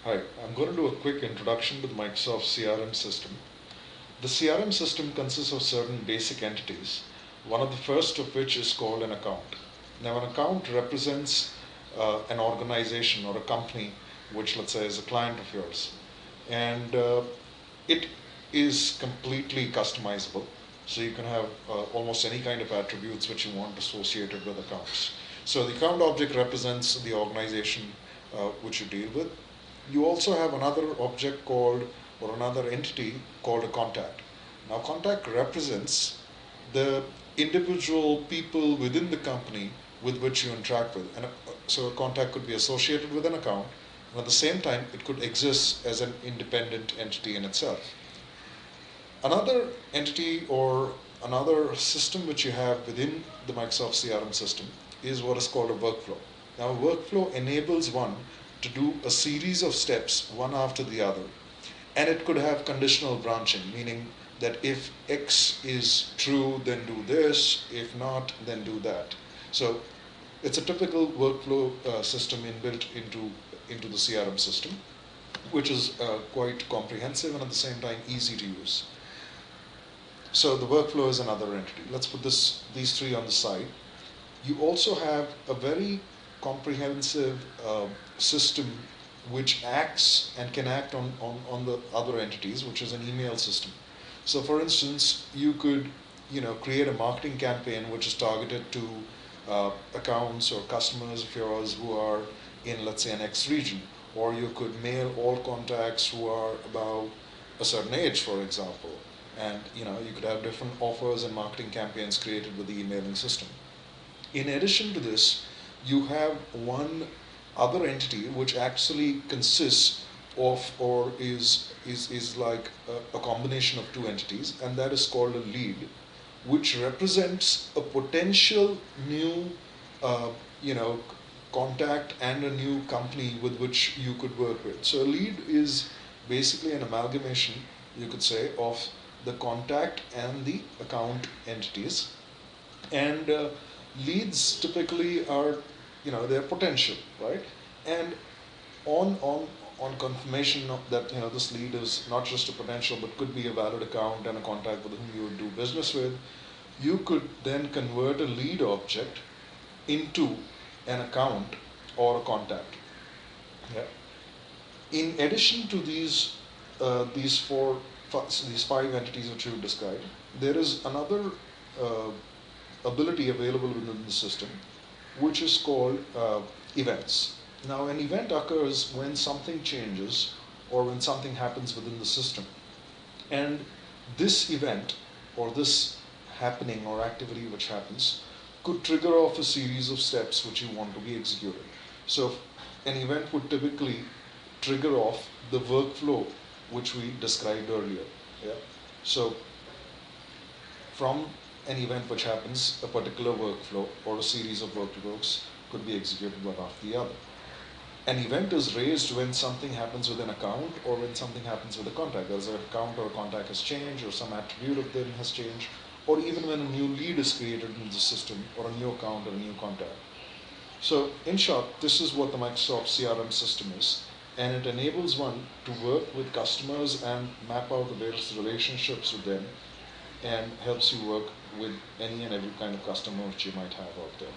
Hi, I'm going to do a quick introduction to the Microsoft CRM system. The CRM system consists of certain basic entities, one of the first of which is called an account. Now, an account represents an organization or a company, which let's say is a client of yours, and it is completely customizable. So you can have almost any kind of attributes which you want associated with accounts. So the account object represents the organization which you deal with. You also have another object called, or another entity called a contact. Now, contact represents the individual people within the company with which you interact with. And so a contact could be associated with an account, and at the same time, it could exist as an independent entity in itself. Another entity or another system which you have within the Microsoft CRM system is what is called a workflow. Now, a workflow enables one to do a series of steps one after the other, and it could have conditional branching, meaning that if X is true, then do this, if not, then do that. So it's a typical workflow system inbuilt into the CRM system, which is quite comprehensive and at the same time easy to use. So the workflow is another entity. Let's put these three on the side. You also have a very comprehensive system which acts and can act on the other entities, which is an email system. So for instance, you could create a marketing campaign which is targeted to accounts or customers of yours who are in, let's say, an X region, or you could mail all contacts who are about a certain age, for example, and you could have different offers and marketing campaigns created with the emailing system. In addition to this, you have one other entity which actually consists of, or is like a combination of two entities, and that is called a lead, which represents a potential new uh, you know contact and a new company with which you could work with. So a lead is basically an amalgamation, you could say, of the contact and the account entities. And leads typically are, they're potential, right? And on confirmation of that, this lead is not just a potential but could be a valid account and a contact with whom you would do business with, you could then convert a lead object into an account or a contact. Yeah. In addition to these five entities which you described, there is another uh, ability available within the system, which is called events. Now, an event occurs when something changes or when something happens within the system. And this event or this happening or activity which happens could trigger off a series of steps which you want to be executed. So, an event would typically trigger off the workflow which we described earlier. Yeah. So, from an event which happens, a particular workflow or a series of workflows could be executed one after the other. An event is raised when something happens with an account or when something happens with a contact. There's an account or a contact has changed, or some attribute of them has changed, or even when a new lead is created in the system, or a new account or a new contact. So, in short, this is what the Microsoft CRM system is, and it enables one to work with customers and map out the various relationships with them, and helps you work with any and every kind of customer which you might have out there.